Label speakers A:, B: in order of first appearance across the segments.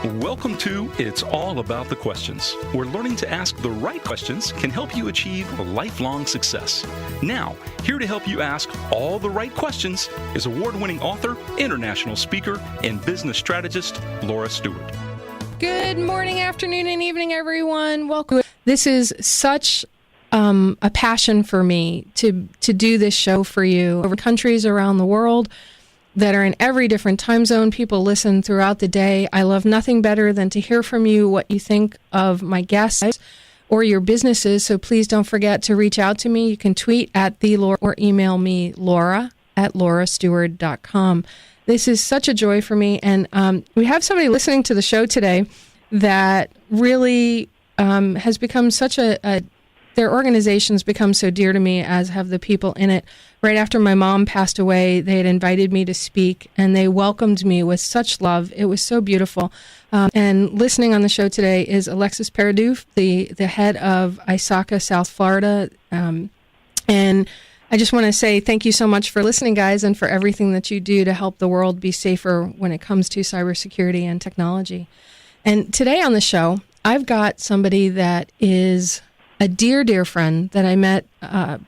A: Welcome to It's All About the Questions, where learning to ask the right questions can help you achieve lifelong success. Now, here to help you ask all the right questions is award-winning author, international speaker, and business strategist, Laura Stewart.
B: Good morning, afternoon, and evening, everyone. Welcome. This is such a passion for me to do this show for you over countries around the world that are in every different time zone. People listen throughout the day. I love nothing better than to hear from you what you think of my guests or your businesses. So please don't forget to reach out to me. You can tweet at @Laura or email me laura@laurastewart.com. This is such a joy for me. And we have somebody listening to the show today that really has become such their organization's become so dear to me, as have the people in it. Right after my mom passed away, they had invited me to speak, and they welcomed me with such love. It was so beautiful. And listening on the show today is Alexis Peredouf, the head of ISACA South Florida. And I just want to say thank you so much for listening, guys, and for everything that you do to help the world be safer when it comes to cybersecurity and technology. And today on the show, I've got somebody that is a dear, dear friend that I met, I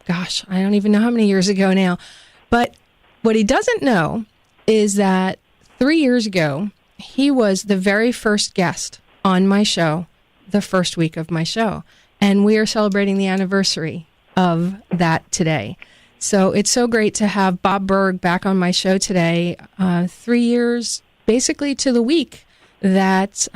B: don't even know how many years ago now. But what he doesn't know is that 3 years ago, he was the very first guest on my show, the first week of my show. And we are celebrating the anniversary of that today. So it's so great to have Bob Burg back on my show today, 3 years basically to the week that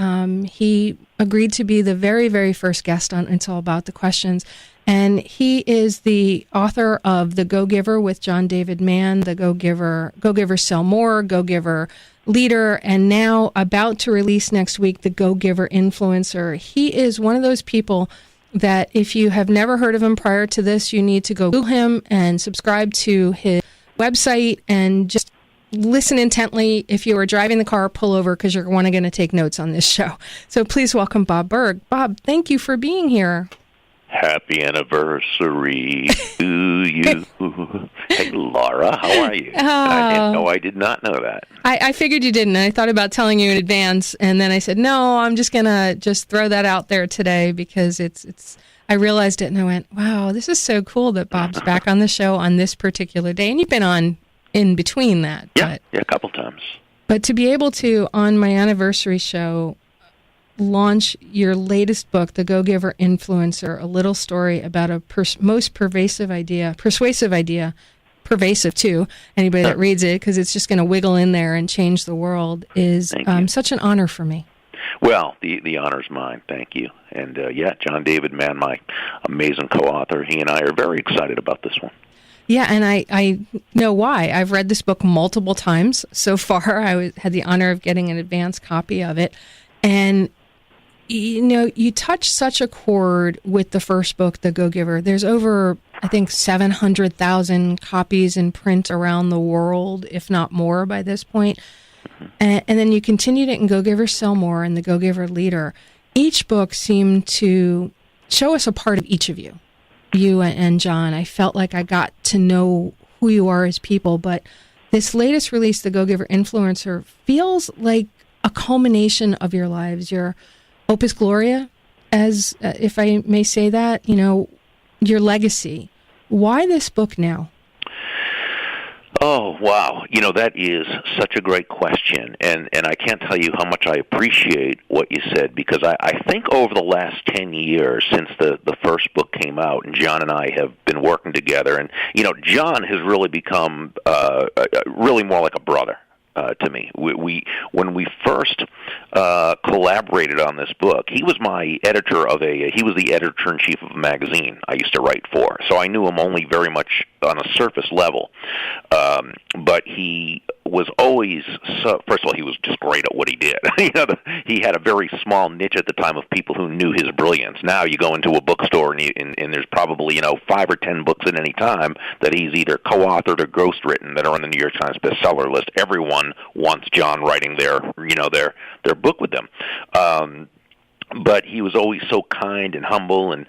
B: he agreed to be the very, very first guest on It's All About the Questions. And he is the author of The Go-Giver with John David Mann, The Go-Giver Sell More, Go-Giver Leader, and now about to release next week, The Go-Giver Influencer. He is one of those people that if you have never heard of him prior to this, you need to go Google him and subscribe to his website and just listen intently. If you are driving the car, pull over because you're going to take notes on this show. So please welcome Bob Burg. Bob, thank you for being here.
C: Happy anniversary to you. Hey, Laura, how are you? I did not know that.
B: I figured you didn't. I thought about telling you in advance, and then I said, no, I'm just going to throw that out there today because it's. I realized it, and I went, wow, this is so cool that Bob's back on the show on this particular day. And you've been on in between that.
C: Yeah, a couple times. But
B: to be able to, on my anniversary show, launch your latest book, The Go-Giver Influencer, a little story about a most pervasive idea, pervasive too, anybody that reads it, because it's just going to wiggle in there and change the world, is such an honor for me.
C: Well, the honor's mine. Thank you. And John David Mann, my amazing co-author, he and I are very excited about this one.
B: Yeah, and I know why. I've read this book multiple times so far. I had the honor of getting an advance copy of it. And, you touch such a chord with the first book, The Go-Giver. There's over, I think, 700,000 copies in print around the world, if not more by this point. And then you continued it in Go-Giver Sell More and The Go-Giver Leader. Each book seemed to show us a part of each of you. You and John. I felt like I got to know who you are as people, but this latest release, The Go-Giver Influencer, feels like a culmination of your lives, your opus gloria, as if I may say that, your legacy. Why this book now?
C: Oh, wow. That is such a great question, and I can't tell you how much I appreciate what you said, because I think over the last 10 years since the first book came out, and John and I have been working together, and, John has really become really more like a brother to me. When we first collaborated on this book, he was my editor he was the editor-in-chief of a magazine I used to write for, so I knew him only very much on a surface level. But he was always, first of all, he was just great at what he did. He had a very small niche at the time of people who knew his brilliance. Now you go into a bookstore and there's probably 5 or 10 books at any time that he's either co-authored or ghostwritten that are on the New York Times bestseller list. Everyone wants John writing their book with them. but he was always so kind and humble, and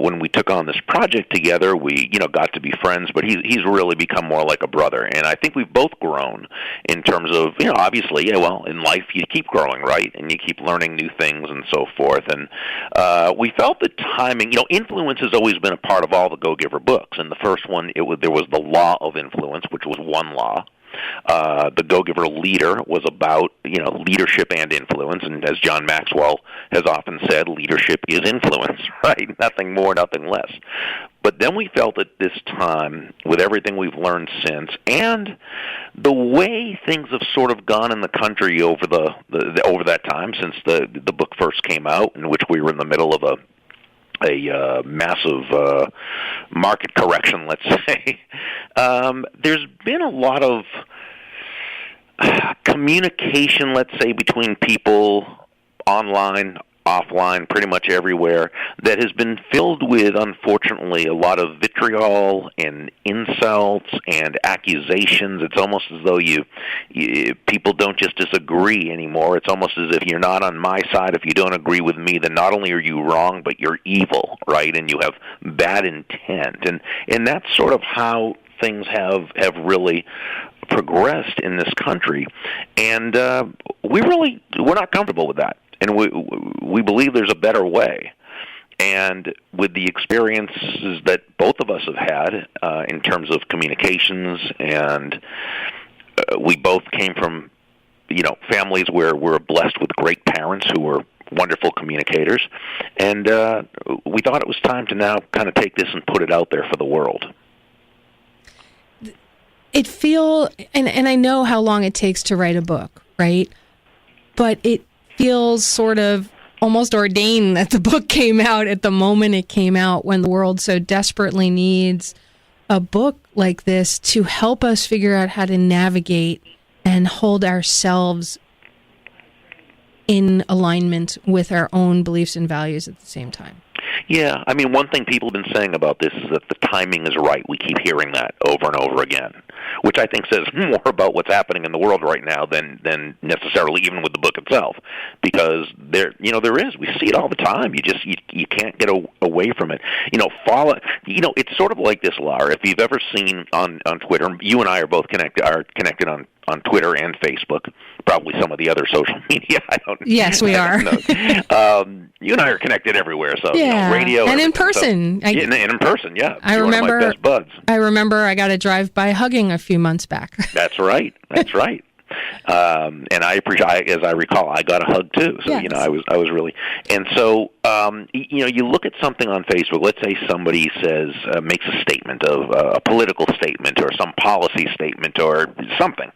C: when we took on this project together, we got to be friends. But he's really become more like a brother, and I think we've both grown in terms of obviously in life you keep growing, right, and you keep learning new things and so forth. And we felt the timing. Influence has always been a part of all the Go Giver books, and the first one there was the law of influence, which was one law. The Go-Giver Leader was about, leadership and influence, and as John Maxwell has often said, leadership is influence, right? Nothing more, nothing less. But then we felt at this time, with everything we've learned since, and the way things have sort of gone in the country over over that time since the book first came out, in which we were in the middle of a massive market correction, let's say. There's been a lot of communication, let's say, between people online, offline, pretty much everywhere, that has been filled with, unfortunately, a lot of vitriol and insults and accusations. It's almost as though people don't just disagree anymore. It's almost as if you're not on my side. If you don't agree with me, then not only are you wrong, but you're evil, right? And you have bad intent. And that's sort of how things have really progressed in this country. And we're not comfortable with that. And we believe there's a better way. And with the experiences that both of us have had in terms of communications, and we both came from, families where we're blessed with great parents who were wonderful communicators, and we thought it was time to now kind of take this and put it out there for the world.
B: And I know how long it takes to write a book, right? But it feels sort of almost ordained that the book came out at the moment it came out, when the world so desperately needs a book like this to help us figure out how to navigate and hold ourselves in alignment with our own beliefs and values at the same time.
C: Yeah, I mean, one thing people have been saying about this is that the timing is right. We keep hearing that over and over again, which I think says more about what's happening in the world right now than necessarily even with the book itself, because there is. We see it all the time. You can't get away from it. It's sort of like this, Laura. If you've ever seen on Twitter, you and I are both connected on Twitter and Facebook, probably some of the other social media. I don't.
B: Yes, we are.
C: You and I are connected everywhere, so
B: yeah.
C: Radio
B: and in person.
C: So, and in person, yeah.
B: You're
C: remember one of my best buds.
B: I remember I got a drive-by hugging a few months back.
C: That's right. And I appreciate, as I recall, I got a hug too. So
B: yes.
C: I was really, and so you look at something on Facebook. Let's say somebody makes a statement of a political statement or some policy statement or something,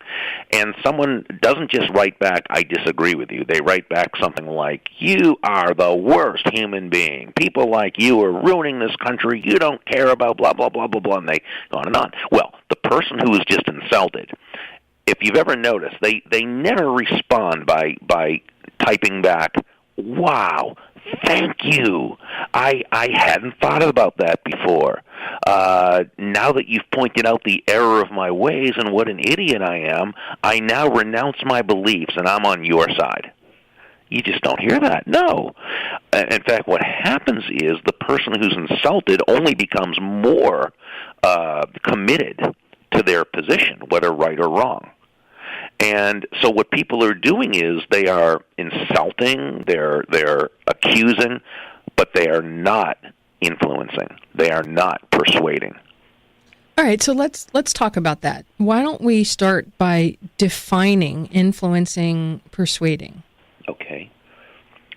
C: and someone doesn't just write back, "I disagree with you." They write back something like, "You are the worst human being. People like you are ruining this country. You don't care about blah blah blah blah blah," and they go on and on. Well, the person who was just insulted, if you've ever noticed, they never respond by typing back, "Wow, thank you. I hadn't thought about that before. Now that you've pointed out the error of my ways and what an idiot I am, I now renounce my beliefs and I'm on your side." You just don't hear that. No. In fact, what happens is the person who's insulted only becomes more committed to their position, whether right or wrong. And so what people are doing is they are insulting, they're accusing, but they are not influencing. They are not persuading.
B: All right, so let's talk about that. Why don't we start by defining influencing, persuading?
C: Okay.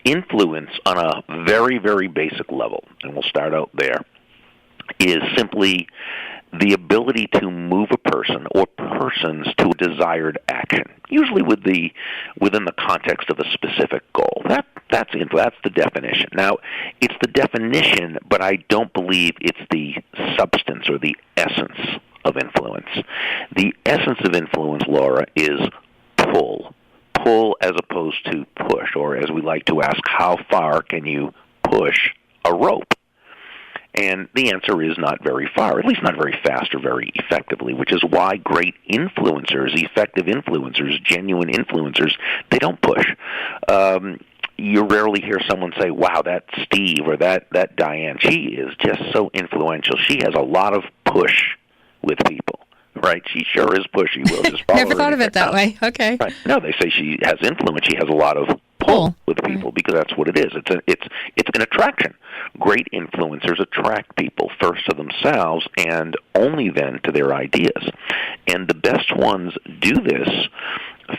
C: Influence on a very, very basic level, and we'll start out there, is simply the ability to move a person or persons to a desired action, usually within the context of a specific goal. That's the definition. Now, it's the definition, but I don't believe it's the substance or the essence of influence. The essence of influence, Laura, is pull. Pull as opposed to push, or as we like to ask, how far can you push a rope? And the answer is not very far, at least not very fast or very effectively, which is why great influencers, effective influencers, genuine influencers, they don't push. you rarely hear someone say, wow, that Steve or that Diane, she is just so influential. She has a lot of push with people, right? She sure is pushy. We'll just follow
B: Never thought of it that way. Okay.
C: Right. No, they say she has influence. She has a lot of pull with people because that's what it is. It's an attraction. Great influencers attract people first to themselves and only then to their ideas. And the best ones do this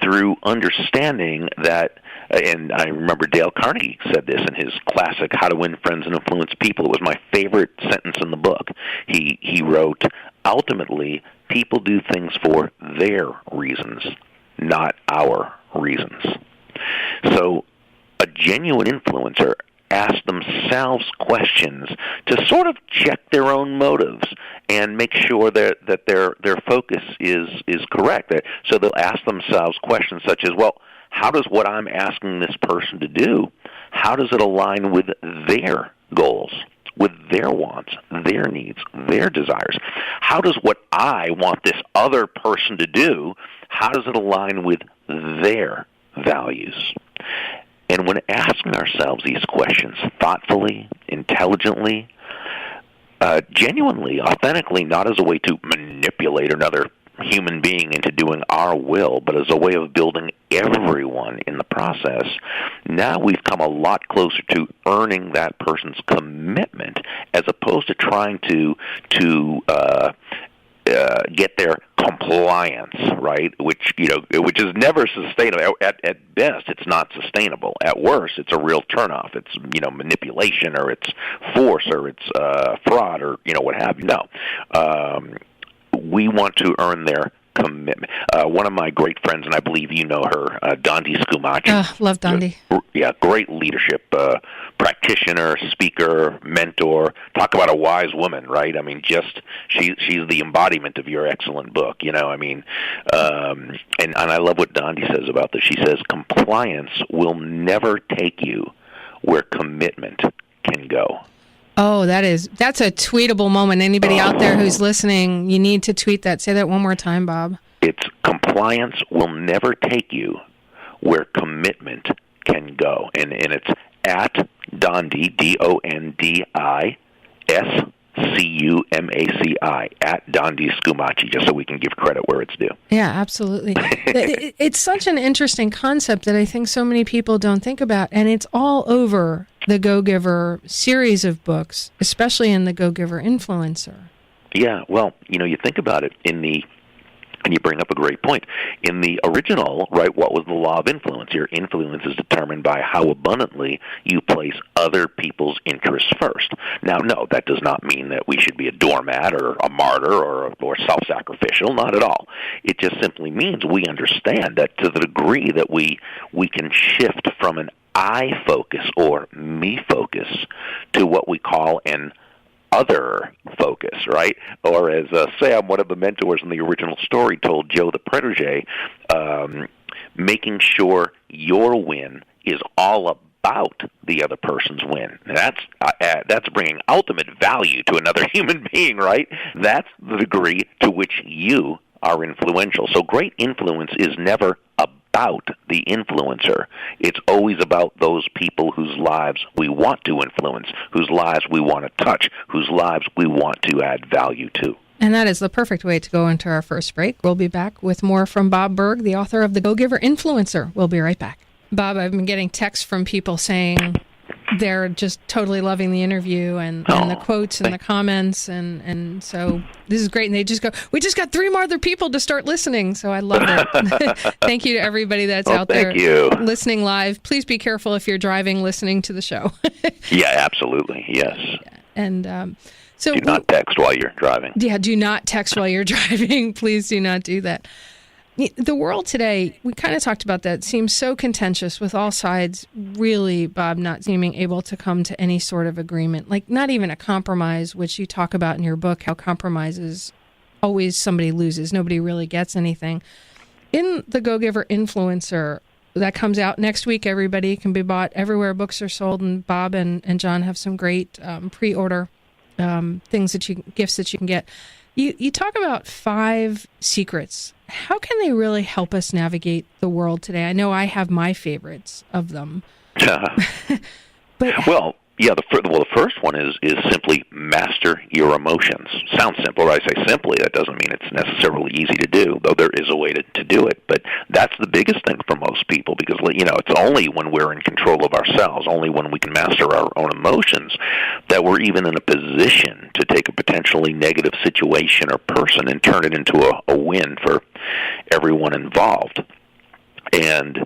C: through understanding that, and I remember Dale Carnegie said this in his classic How to Win Friends and Influence People. It was my favorite sentence in the book. He wrote, ultimately, people do things for their reasons, not our reasons. So a genuine influencer asks themselves questions to sort of check their own motives and make sure that their focus is correct. So they'll ask themselves questions such as, well, how does what I'm asking this person to do, how does it align with their goals, with their wants, their needs, their desires? How does what I want this other person to do, how does it align with their values? And when asking ourselves these questions thoughtfully, intelligently, genuinely, authentically, not as a way to manipulate another human being into doing our will, but as a way of building everyone in the process, now we've come a lot closer to earning that person's commitment as opposed to trying to get their compliance, right? Which is never sustainable. At best, it's not sustainable. At worst, it's a real turnoff. It's manipulation, or it's force, or it's fraud, or what have you. No, we want to earn their commitment. One of my great friends, and I believe you know her, Dondi Scumaci.
B: Love Dondi.
C: Yeah, great leadership practitioner, speaker, mentor. Talk about a wise woman, right? I mean, she's the embodiment of your excellent book. And I love what Dondi says about this. She says, compliance will never take you where commitment can go.
B: Oh, that's a tweetable moment. Anybody out there who's listening, you need to tweet that. Say that one more time, Bob.
C: It's compliance will never take you where commitment can go. And it's at Dondi, DONDISCUMACI, at Dondi Scumaci, just so we can give credit where it's due.
B: Yeah, absolutely. It's such an interesting concept that I think so many people don't think about, and it's all over the Go-Giver series of books, especially in the Go-Giver Influencer.
C: Yeah, well, you think about it and you bring up a great point. In the original, right, what was the law of influence? Your influence is determined by how abundantly you place other people's interests first. Now, no, that does not mean that we should be a doormat or a martyr or self-sacrificial, not at all. It just simply means we understand that to the degree that we can shift from an I focus or me focus to what we call an other focus, right? Or as Sam, one of the mentors in the original story, told Joe the protege, making sure your win is all about the other person's win. That's bringing ultimate value to another human being, right? That's the degree to which you are influential. So great influence is never about the influencer. It's always about those people whose lives we want to influence, whose lives we want to touch, whose lives we want to add value to.
B: And that is the perfect way to go into our first break. We'll be back with more from Bob Burg, the author of The Go-Giver Influencer. We'll be right back. Bob, I've been getting texts from people saying they're just totally loving the interview and the quotes and the comments, and so this is great. And they just go, we just got 3 more other people to start listening, so I love it. Thank you to everybody that's out there listening live. Please be careful if you're driving, listening to the show.
C: Yeah, absolutely, yes.
B: And so
C: do not text while you're driving.
B: Yeah, do not text while you're driving. Please do not do that. The world today, we kind of talked about that, seems so contentious with all sides really, Bob, not seeming able to come to any sort of agreement, like not even a compromise, which you talk about in your book, how compromises always somebody loses. Nobody really gets anything. In the Go-Giver Influencer, that comes out next week, everybody, can be bought everywhere books are sold, and Bob and John have some great pre-order gifts that you can get. You talk about 5 secrets. How can they really help us navigate the world today? I know I have my favorites of them. But
C: Well, yeah. The first one is simply master your emotions. Sounds simple. When I say simply, that doesn't mean it's necessarily easy to do, though there is a way to do it. But that's the biggest thing for most people, because it's only when we're in control of ourselves, only when we can master our own emotions, that we're even in a position to take a potentially negative situation or person and turn it into a win for everyone involved. And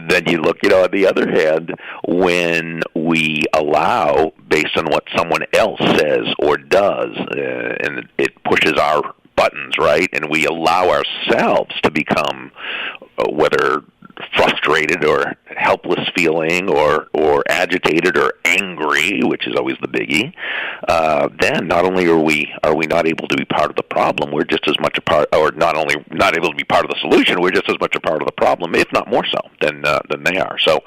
C: then you look, on the other hand, when we allow, based on what someone else says or does, and it pushes our buttons, right, and we allow ourselves to become, whether frustrated or helpless feeling or agitated or angry, which is always the biggie, then not only are we not able to be part of the problem, we're just as much a part, or not only not able to be part of the solution, we're just as much a part of the problem, if not more so than they are. So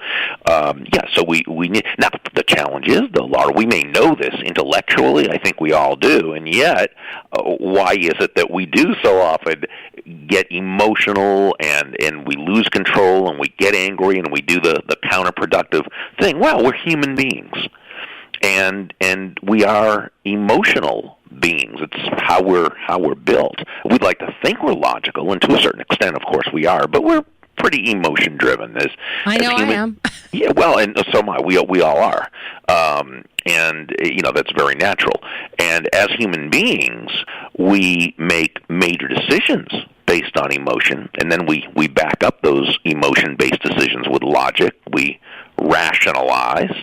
C: so we need. Now the challenge is, though, Laura, we may know this intellectually, I think we all do, and yet why is it that we do so often get emotional and we lose control and we get angry and we do the counterproductive thing? Well, we're human beings, and we are emotional beings. It's how we're built. We'd like to think we're logical, and to a certain extent, of course, we are, but we're pretty emotion driven.
B: I am.
C: Yeah, well, and so am I. We all are, and that's very natural. And as human beings, we make major decisions based on emotion, and then we back up those emotion-based decisions with logic. We rationalize,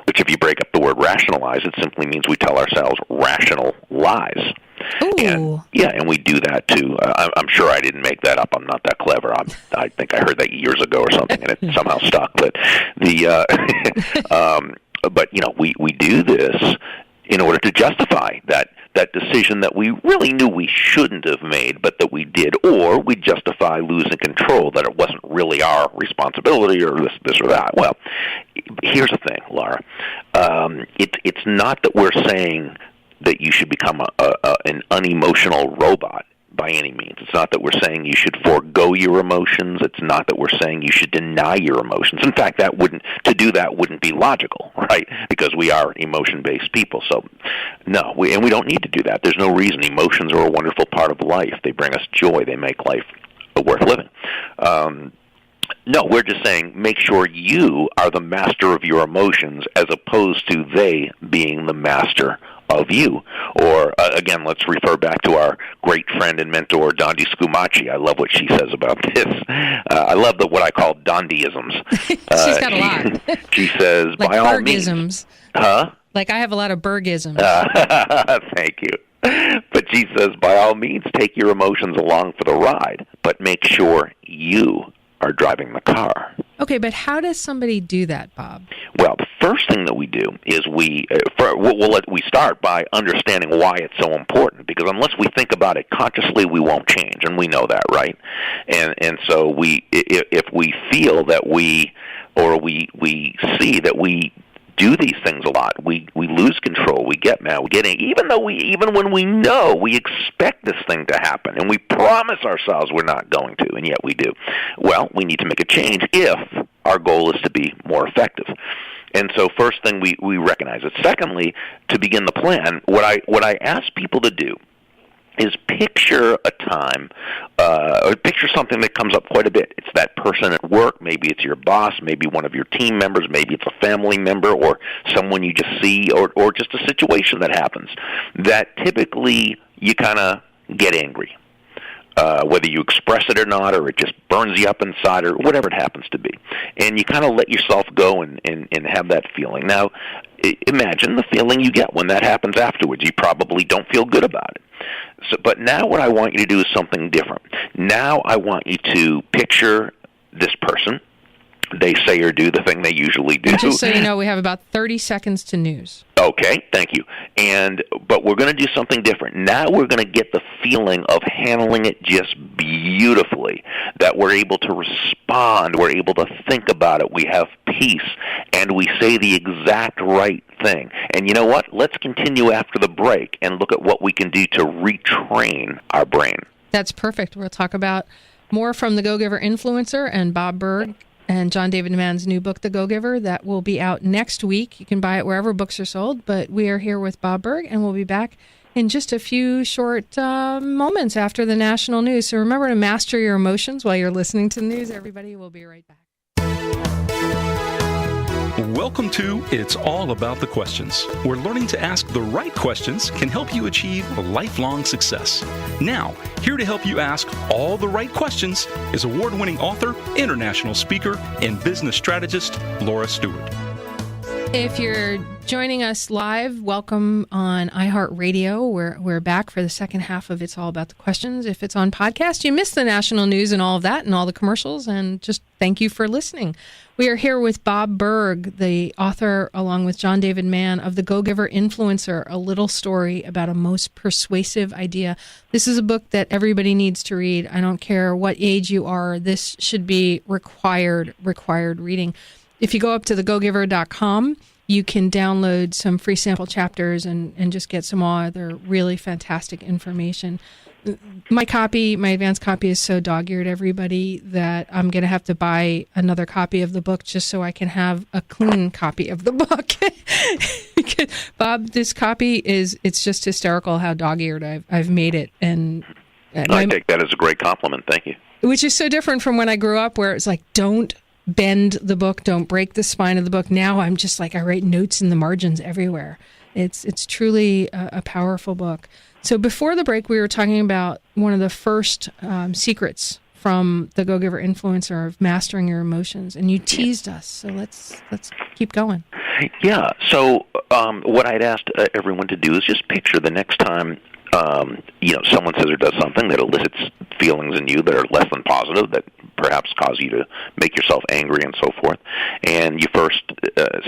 C: which, if you break up the word rationalize, it simply means we tell ourselves rational lies.
B: Ooh.
C: And we do that too. I'm sure I didn't make that up. I'm not that clever. I think I heard that years ago or something, and it somehow stuck. But we do this in order to justify that decision that we really knew we shouldn't have made, but that we did, or we justify losing control, that it wasn't really our responsibility, or this or that. Well, here's the thing, Laura. It's not that we're saying that you should become an unemotional robot by any means. It's not that we're saying you should forego your emotions. It's not that we're saying you should deny your emotions. In fact, to do that wouldn't be logical, right? Because we are emotion-based people. So, no, we don't need to do that. There's no reason. Emotions are a wonderful part of life. They bring us joy. They make life worth living. No, we're just saying make sure you are the master of your emotions as opposed to they being the master of you. Or, again, let's refer back to our great friend and mentor, Dondi Scumaci. I love what she says about this. I love what I call Dondiisms.
B: She's got a lot.
C: She says,
B: like
C: by all means...
B: Bergisms.
C: Huh?
B: Like I have a lot of Bergisms.
C: Thank you. But she says, by all means, take your emotions along for the ride, but make sure you are driving the car.
B: Okay, but how does somebody do that, Bob?
C: Well, the first thing that we do is we start by understanding why it's so important, because unless we think about it consciously, we won't change, and we know that, right? And so if we feel that we see that we do these things a lot, we lose control, we get mad, we get angry, even when we know we expect this thing to happen, and we promise ourselves we're not going to, and yet we do. Well, we need to make a change if our goal is to be more effective. And so first thing, we recognize it. Secondly, to begin the plan, what I ask people to do is picture a time, or picture something that comes up quite a bit. It's that person at work, maybe it's your boss, maybe one of your team members, maybe it's a family member or someone you just see, or just a situation that happens that typically you kind of get angry. Whether you express it or not, or it just burns you up inside, or whatever it happens to be. And you kind of let yourself go and have that feeling. Now, imagine the feeling you get when that happens afterwards. You probably don't feel good about it. But now what I want you to do is something different. Now I want you to picture this person. They say or do the thing they usually do.
B: Just so you know, we have about 30 seconds to news.
C: Okay, thank you. But we're going to do something different. Now we're going to get the feeling of handling it just beautifully, that we're able to respond, we're able to think about it, we have peace, and we say the exact right thing. And you know what? Let's continue after the break and look at what we can do to retrain our brain.
B: That's perfect. We'll talk about more from the Go-Giver influencer and Bob Burg and John David Mann's new book, The Go-Giver, that will be out next week. You can buy it wherever books are sold, but we are here with Bob Burg, and we'll be back in just a few short moments after the national news. So remember to master your emotions while you're listening to the news, everybody. We'll be right back.
A: Welcome to It's All About the Questions, where learning to ask the right questions can help you achieve lifelong success. Now, here to help you ask all the right questions is award-winning author, international speaker, and business strategist, Laura Stewart.
B: If you're joining us live, welcome on iHeartRadio. We're back for the second half of It's All About the Questions. If it's on podcast, you missed the national news and all of that and all the commercials, and just thank you for listening. We are here with Bob Burg, the author, along with John David Mann, of The Go-Giver Influencer, a little story about a most persuasive idea. This is a book that everybody needs to read. I don't care what age you are. This should be required reading. If you go up to thegogiver.com, you can download some free sample chapters and just get some other really fantastic information. My advanced copy is so dog-eared, everybody, that I'm going to have to buy another copy of the book just so I can have a clean copy of the book. Bob, this copy it's just hysterical how dog-eared I've made it. And
C: I take that as a great compliment. Thank you.
B: Which is so different from when I grew up, where it's like, don't bend the book, don't break the spine of the book. Now I'm just like, I write notes in the margins everywhere. It's truly a powerful book. So before the break, we were talking about one of the first secrets from the Go-Giver Influencer of mastering your emotions, and you teased us. So let's keep going.
C: Yeah. So what I'd asked everyone to do is just picture the next time someone says or does something that elicits feelings in you that are less than positive, that perhaps cause you to make yourself angry and so forth. And you first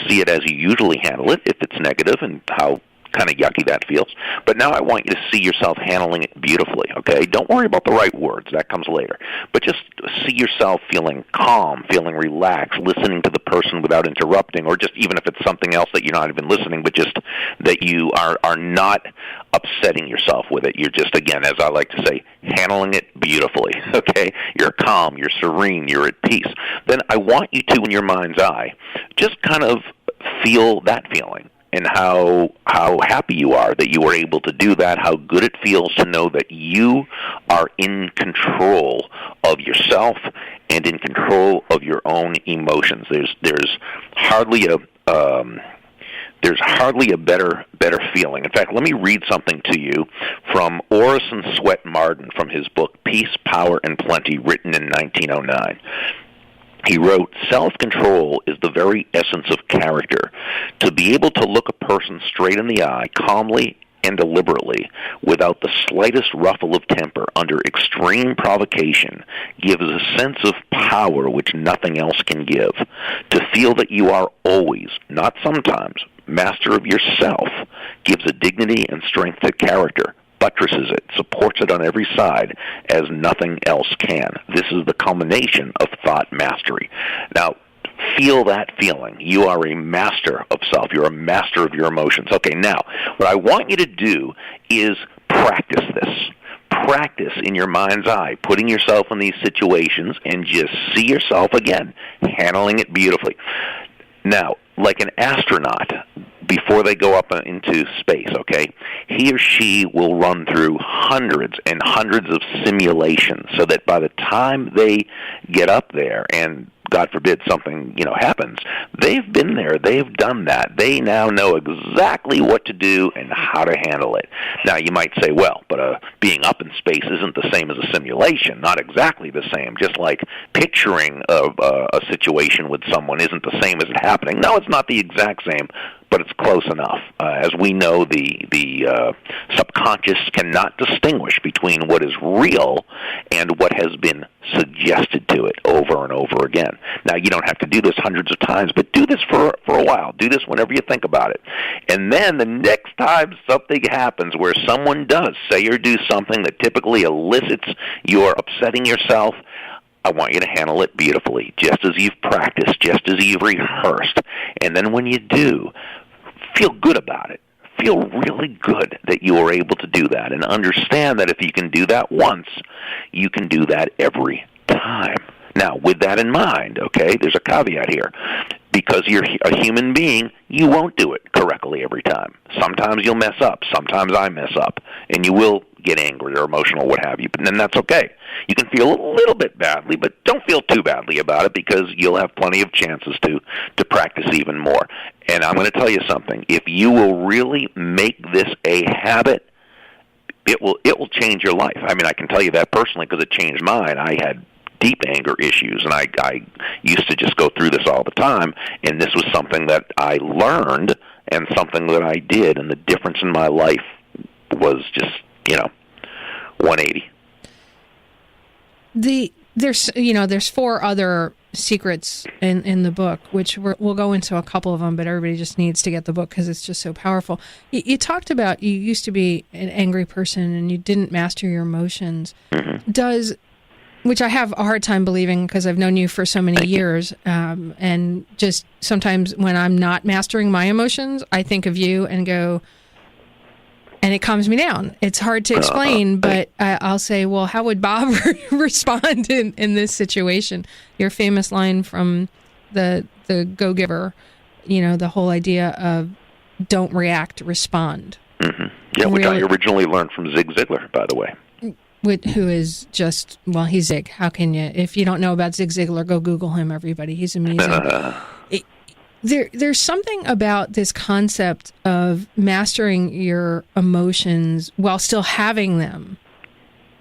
C: see it as you usually handle it, if it's negative, and how kind of yucky that feels. But now I want you to see yourself handling it beautifully, okay? Don't worry about the right words. That comes later. But just see yourself feeling calm, feeling relaxed, listening to the person without interrupting, or just even if it's something else that you're not even listening, but just that you are not upsetting yourself with it. You're just, again, as I like to say, handling it beautifully, okay? You're calm, you're serene, you're at peace. Then I want you to, in your mind's eye, just kind of feel that feeling, and how happy you are that you were able to do that, how good it feels to know that you are in control of yourself and in control of your own emotions. There's hardly a better feeling. In fact, let me read something to you from Orison Swett Marden from his book Peace, Power, and Plenty, written in 1909. He wrote, "Self-control is the very essence of character. To be able to look a person straight in the eye, calmly and deliberately, without the slightest ruffle of temper, under extreme provocation, gives a sense of power which nothing else can give. To feel that you are always, not sometimes, master of yourself, gives a dignity and strength to character, buttresses it, supports it on every side, as nothing else can. This is the culmination of thought mastery." Now, feel that feeling. You are a master of self. You're a master of your emotions. Okay, now, what I want you to do is practice this. Practice in your mind's eye, putting yourself in these situations, and just see yourself, again, handling it beautifully. Now, like an astronaut, before they go up into space, okay, he or she will run through hundreds and hundreds of simulations so that by the time they get up there and God forbid something, happens, they've been there, they've done that. They now know exactly what to do and how to handle it. Now, you might say, well, but being up in space isn't the same as a simulation. Not exactly the same. Just like picturing a situation with someone isn't the same as it happening. No, it's not the exact same, but it's close enough. As we know, the subconscious cannot distinguish between what is real and what has been suggested to it over and over again. Now, you don't have to do this hundreds of times, but do this for a while. Do this whenever you think about it. And then the next time something happens where someone does say or do something that typically elicits your upsetting yourself, I want you to handle it beautifully, just as you've practiced, just as you've rehearsed. And then when you do, feel good about it. Feel really good that you were able to do that, and understand that if you can do that once, you can do that every time. Now, with that in mind, okay, there's a caveat here. Because you're a human being, you won't do it correctly every time. Sometimes you'll mess up. Sometimes I mess up. And you will get angry or emotional, what have you. But then that's okay. You can feel a little bit badly, but don't feel too badly about it because you'll have plenty of chances to practice even more. And I'm going to tell you something. If you will really make this a habit, it will change your life. I mean, I can tell you that personally because it changed mine. I had deep anger issues, and I used to just go through this all the time, and this was something that I learned and something that I did, and the difference in my life was just, 180.
B: There's 4 other secrets in the book, which we'll go into a couple of them, but everybody just needs to get the book because it's just so powerful. You talked about you used to be an angry person and you didn't master your emotions. Mm-hmm. Which I have a hard time believing because I've known you for so many years. And just sometimes when I'm not mastering my emotions, I think of you and go, and it calms me down. It's hard to explain, but I'll say, well, how would Bob respond in this situation? Your famous line from the Go-Giver, the whole idea of don't react, respond.
C: Mm-hmm. Yeah, which I originally learned from Zig Ziglar, by the way.
B: Who is just, he's Zig. How can you, if you don't know about Zig Ziglar, go Google him, everybody. He's amazing. There's something about this concept of mastering your emotions while still having them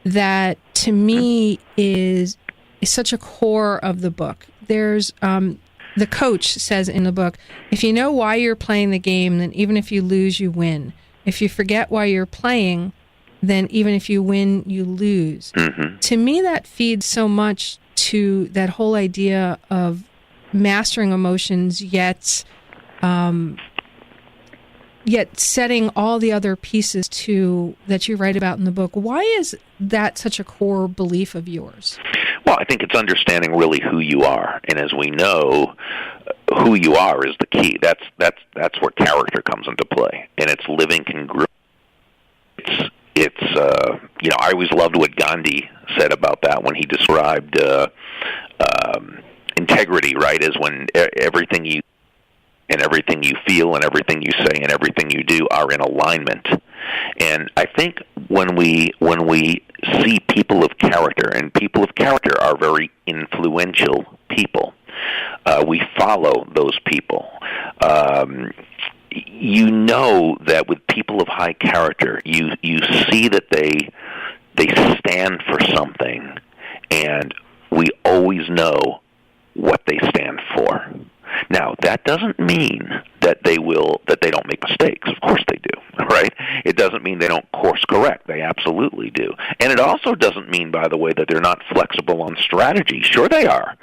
B: that, to me, is such a core of the book. There's, the coach says in the book, if you know why you're playing the game, then even if you lose, you win. If you forget why you're playing, then even if you win, you lose. Mm-hmm. To me, that feeds so much to that whole idea of mastering emotions, yet setting all the other pieces that you write about in the book. Why is that such a core belief of yours?
C: Well, I think it's understanding really who you are, and as we know, who you are is the key. That's where character comes into play, and it's living congruent. I always loved what Gandhi said about that when he described integrity, right, is when everything you feel and everything you say and everything you do are in alignment. And I think when we see people of character, and people of character are very influential people, we follow those people. You know that with people of high character, you see that they stand for something, and we always know what they stand for. Now, that doesn't mean that they don't make mistakes. Of course they do, right? It doesn't mean they don't course correct. They absolutely do. And it also doesn't mean, by the way, that they're not flexible on strategy. Sure they are.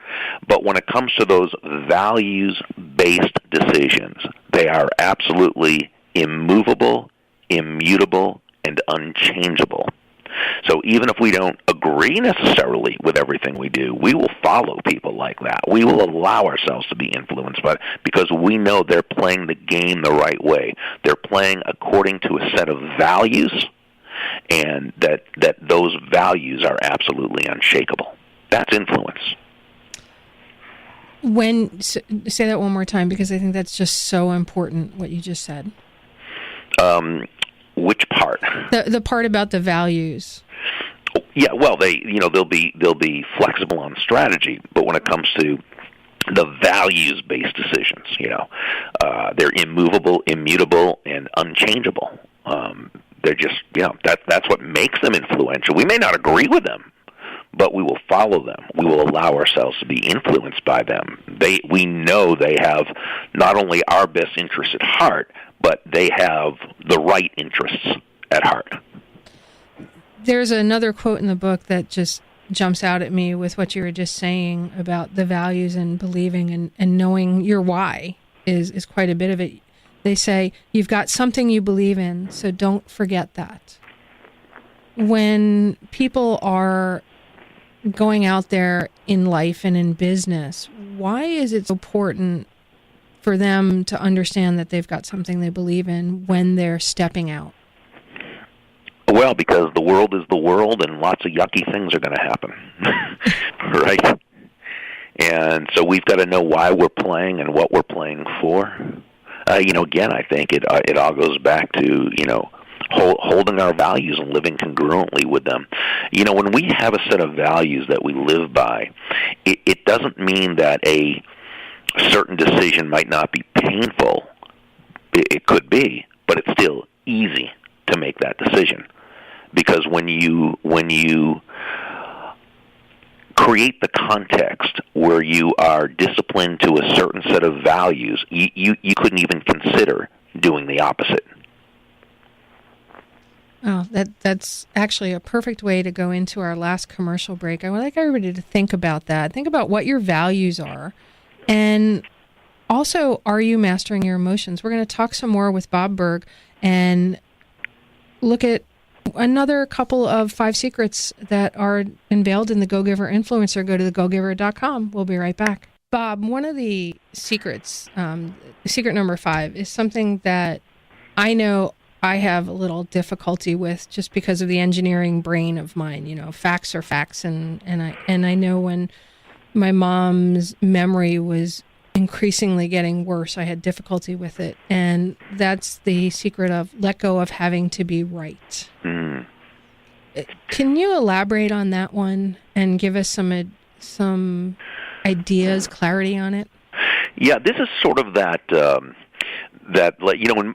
C: But when it comes to those values-based decisions, they are absolutely immovable, immutable, and unchangeable. So even if we don't agree necessarily with everything we do, we will follow people like that. We will allow ourselves to be influenced by it because we know they're playing the game the right way. They're playing according to a set of values, and that those values are absolutely unshakable. That's influence.
B: Say that one more time, because I think that's just so important, what you just said.
C: Which part?
B: The part about the values.
C: Yeah, well, they'll be flexible on strategy, but when it comes to the values-based decisions, they're immovable, immutable, and unchangeable. They're just, that's what makes them influential. We may not agree with them, but we will follow them. We will allow ourselves to be influenced by them. We know they have not only our best interests at heart, but they have the right interests at heart.
B: There's another quote in the book that just jumps out at me with what you were just saying about the values and believing and knowing your why is quite a bit of it. They say, you've got something you believe in, so don't forget that. When people are going out there in life and in business, why is it so important for them to understand that they've got something they believe in when they're stepping out?
C: Well, because the world is the world, and lots of yucky things are going to happen, right? And so we've got to know why we're playing and what we're playing for. Again, I think it all goes back to, holding our values and living congruently with them. When we have a set of values that we live by, it doesn't mean that a certain decision might not be painful. It could be, but it's still easy to make that decision. Because when you create the context where you are disciplined to a certain set of values, you couldn't even consider doing the opposite.
B: Oh, that's actually a perfect way to go into our last commercial break. I would like everybody to think about that. Think about what your values are. And also, are you mastering your emotions? We're going to talk some more with Bob Burg and look at another couple of 5 secrets that are unveiled in the Go-Giver Influencer. Go to thegogiver.com. We'll be right back. Bob, one of the secrets, secret number 5, is something that I know I have a little difficulty with just because of the engineering brain of mine. Facts are facts, and I know when my mom's memory was increasingly getting worse, I had difficulty with it, and that's the secret of let go of having to be right. Can you elaborate on that one and give us some ideas, clarity on it?
C: Yeah, this is sort of that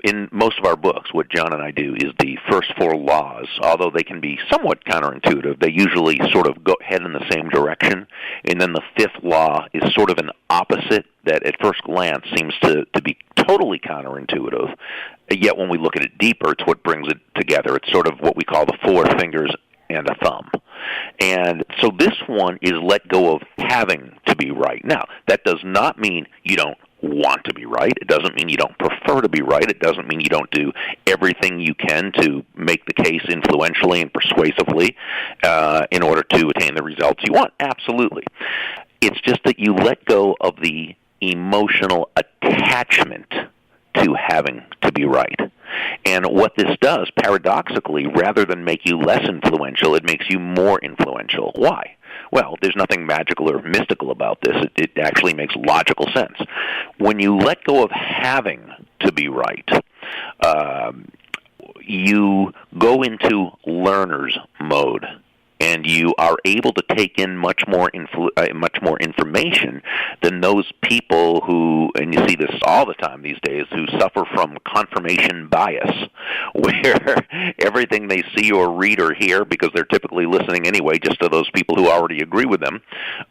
C: in most of our books, what John and I do is the first 4 laws, although they can be somewhat counterintuitive, they usually sort of head in the same direction. And then the 5th law is sort of an opposite that at first glance seems to be totally counterintuitive. Yet when we look at it deeper, it's what brings it together. It's sort of what we call the 4 fingers and a thumb. And so this one is let go of having to be right. Now, that does not mean you don't want to be right. It doesn't mean you don't prefer to be right. It doesn't mean you don't do everything you can to make the case influentially and persuasively in order to attain the results you want. Absolutely. It's just that you let go of the emotional attachment to having to be right. And what this does, paradoxically, rather than make you less influential, it makes you more influential. Why? Well, there's nothing magical or mystical about this. It actually makes logical sense. When you let go of having to be right, you go into learner's mode, and you are able to take in much more information than those people who, and you see this all the time these days, who suffer from confirmation bias, where everything they see or read or hear, because they're typically listening anyway just to those people who already agree with them,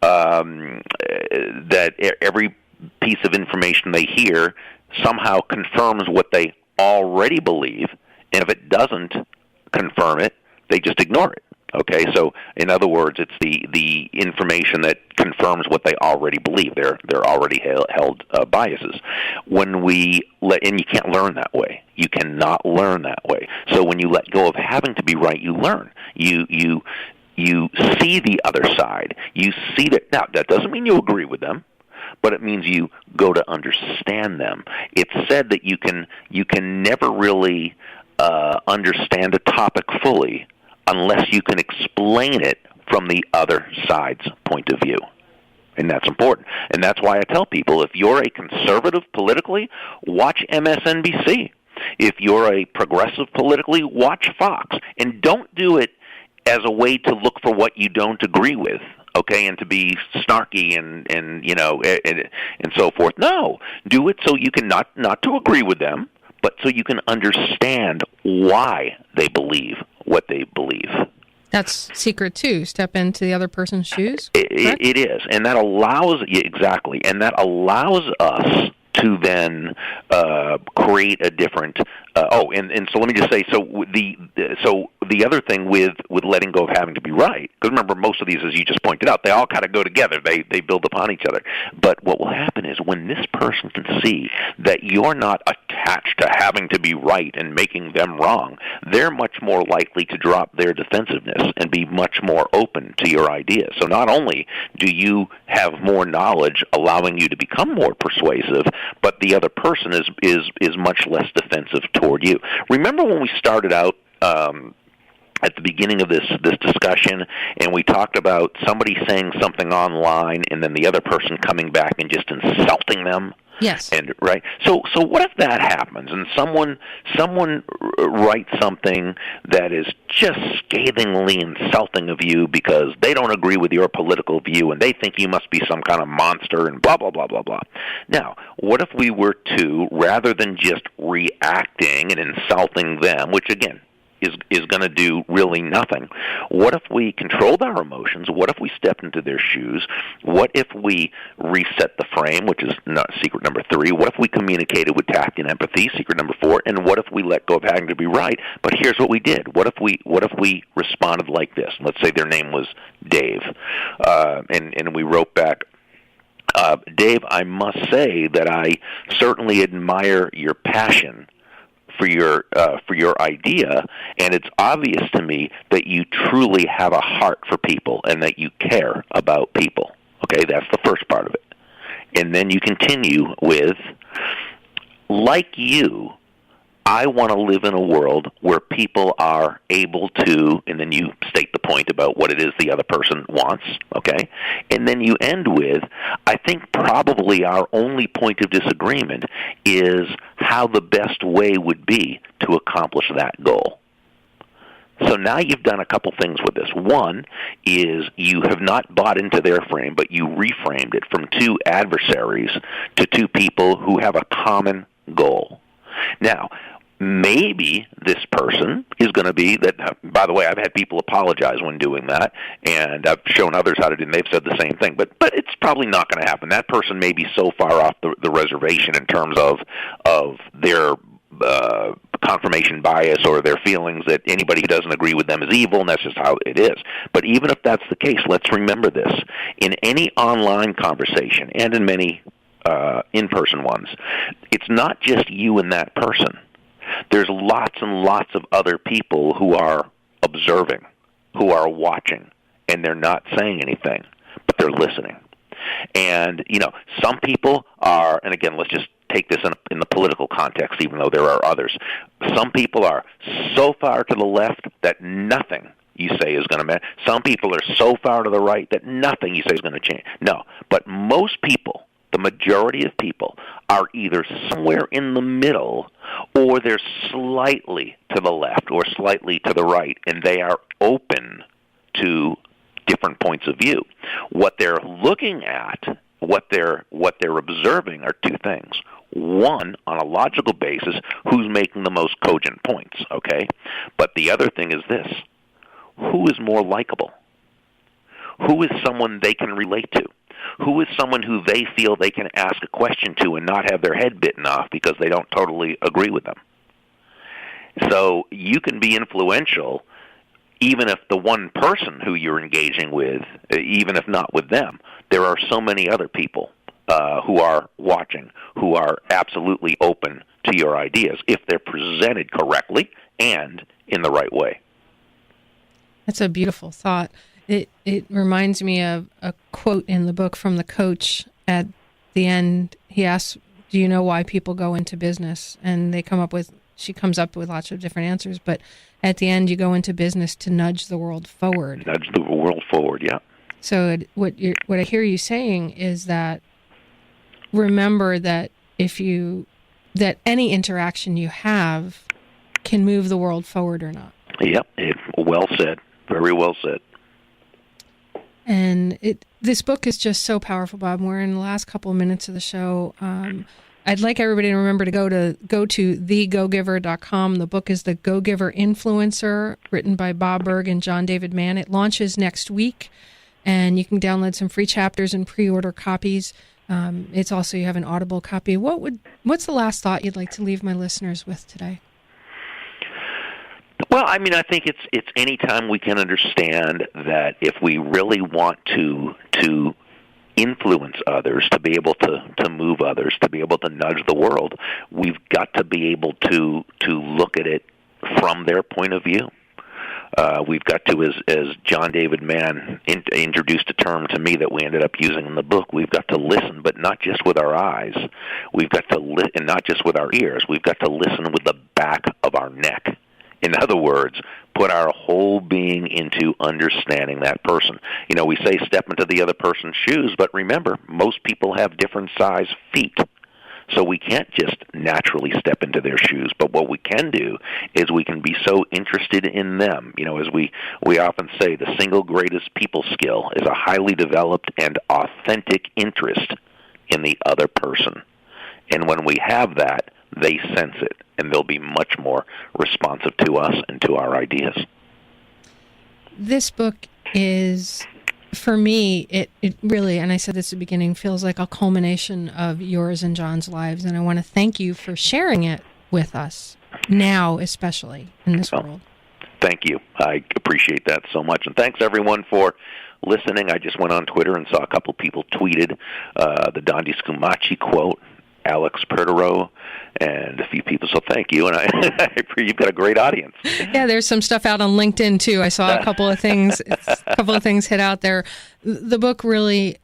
C: that every piece of information they hear somehow confirms what they already believe, and if it doesn't confirm it, they just ignore it. Okay, so in other words, it's the information that confirms what they already believe. They're already held biases. And you can't learn that way. You cannot learn that way. So when you let go of having to be right, you learn. You see the other side. You see that. Now, that doesn't mean you agree with them, but it means you go to understand them. It's said that you can never really understand a topic fully unless you can explain it from the other side's point of view. And that's important. And that's why I tell people, if you're a conservative politically, watch MSNBC. If you're a progressive politically, watch Fox. And don't do it as a way to look for what you don't agree with, okay, and to be snarky and so forth. No, do it so you can not to agree with them, but so you can understand why they believe what they believe.
B: That's secret 2. Step into the other person's shoes.
C: It is, and that allows exactly, and that allows us to then create a different. And so let me just say, so the other thing with letting go of having to be right, because remember, most of these, as you just pointed out, they all kind of go together. They build upon each other. But what will happen is when this person can see that you're not attached to having to be right and making them wrong, they're much more likely to drop their defensiveness and be much more open to your ideas. So not only do you have more knowledge allowing you to become more persuasive, but the other person is much less defensive toward you. Remember when we started out at the beginning of this discussion, and we talked about somebody saying something online and then the other person coming back and just insulting them.
B: Yes.
C: And right. So what if that happens and someone writes something that is just scathingly insulting of you because they don't agree with your political view and they think you must be some kind of monster and blah blah blah blah blah. Now, what if we were to, rather than just reacting and insulting them, which again is going to do really nothing. What if we controlled our emotions? What if we stepped into their shoes? What if we reset the frame, which is not secret number 3? What if we communicated with tact and empathy, secret number 4? And what if we let go of having to be right? But here's what we did. What if we responded like this? Let's say their name was Dave, and we wrote back, Dave, I must say that I certainly admire your passion for your idea, and it's obvious to me that you truly have a heart for people and that you care about people. Okay, that's the first part of it. And then you continue with, like you, I want to live in a world where people are able to, and then you state the point about what it is the other person wants, okay? And then you end with, I think probably our only point of disagreement is how the best way would be to accomplish that goal. So now you've done a couple things with this. One is you have not bought into their frame, but you reframed it from 2 adversaries to 2 people who have a common goal. Now, maybe this person is going to be that, by the way, I've had people apologize when doing that, and I've shown others how to do it, and they've said the same thing, but it's probably not going to happen. That person may be so far off the reservation in terms of their confirmation bias or their feelings that anybody who doesn't agree with them is evil, and that's just how it is. But even if that's the case, let's remember this. In any online conversation, and in many in-person ones, it's not just you and that person. There's lots and lots of other people who are observing, who are watching, and they're not saying anything, but they're listening. And, some people are, and again, let's just take this in the political context, even though there are others. Some people are so far to the left that nothing you say is going to matter. Some people are so far to the right that nothing you say is going to change. No, but most people, the majority of people, are either somewhere in the middle or they're slightly to the left or slightly to the right, and they are open to different points of view. What they're looking at, what they're observing are 2 things. One, on a logical basis, who's making the most cogent points, okay? But the other thing is this: who is more likable? Who is someone they can relate to? Who is someone who they feel they can ask a question to and not have their head bitten off because they don't totally agree with them? So you can be influential even if the one person who you're engaging with, even if not with them, there are so many other people who are watching, who are absolutely open to your ideas if they're presented correctly and in the right way.
B: That's a beautiful thought. It reminds me of a quote in the book from the coach. At the end, he asks, do you know why people go into business? And she comes up with lots of different answers, but at the end, you go into business to nudge the world forward.
C: Nudge the world forward, yeah.
B: So what I hear you saying is that remember that that any interaction you have can move the world forward or not.
C: Yep, well said. Very well said.
B: And this book is just so powerful, Bob. We're in the last couple of minutes of the show. I'd like everybody to remember to go to thegogiver.com. The book is The Go-Giver Influencer, written by Bob Burg and John David Mann. It launches next week, and you can download some free chapters and pre-order copies. It's also, you have an Audible copy. What's the last thought you'd like to leave my listeners with today?
C: Well, I mean, I think it's any time we can understand that if we really want to influence others, to be able to move others, to be able to nudge the world, we've got to be able to look at it from their point of view. We've got to, as John David Mann introduced a term to me that we ended up using in the book, we've got to listen, but not just with our eyes. We've got to and not just with our ears. We've got to listen with the back of our neck. In other words, put our whole being into understanding that person. You know, we say step into the other person's shoes, but remember, most people have different size feet. So we can't just naturally step into their shoes, but what we can do is we can be so interested in them. You know, as we often say, the single greatest people skill is a highly developed and authentic interest in the other person. And when we have that, they sense it, and they'll be much more responsive to us and to our ideas.
B: This book is, for me, it really, and I said this at the beginning, feels like a culmination of yours and John's lives, and I want to thank you for sharing it with us, now especially, in this world.
C: Thank you. I appreciate that so much. And thanks, everyone, for listening. I just went on Twitter and saw a couple people tweeted the Dondi Scumaci quote, Alex Pertero, and a few people. So thank you, and you've got a great audience.
B: Yeah, there's some stuff out on LinkedIn too. I saw a couple of things. Hit out there. The book really,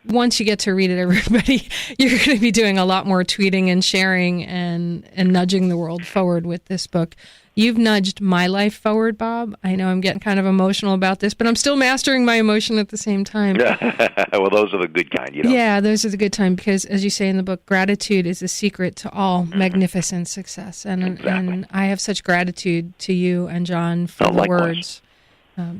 B: once you get to read it, everybody, you're going to be doing a lot more tweeting and sharing and nudging the world forward with this book. You've nudged my life forward, Bob. I know I'm getting kind of emotional about this, but I'm still mastering my emotion at the same time.
C: Well, those are the good kind, you know.
B: Yeah, those are the good time because, as you say in the book, gratitude is the secret to all magnificent success. And I have such gratitude to you and John for the words.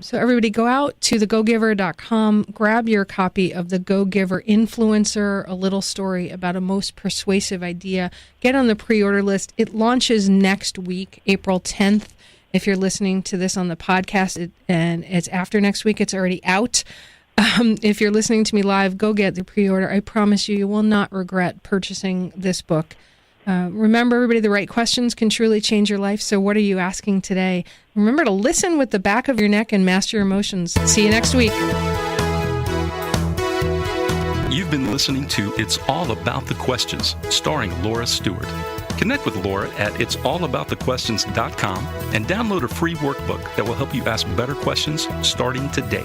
B: So everybody go out to thegogiver.com, grab your copy of The Go-Giver Influencer, a little story about a most persuasive idea. Get on the pre-order list. It launches next week, April 10th. If you're listening to this on the podcast and it's after next week, it's already out. If you're listening to me live, go get the pre-order. I promise you will not regret purchasing this book. Remember, everybody, the right questions can truly change your life. So what are you asking today? Remember to listen with the back of your neck and master your emotions. See you next week.
A: You've been listening to It's All About the Questions, starring Laura Stewart. Connect with Laura at it'sallaboutthequestions.com and download a free workbook that will help you ask better questions starting today.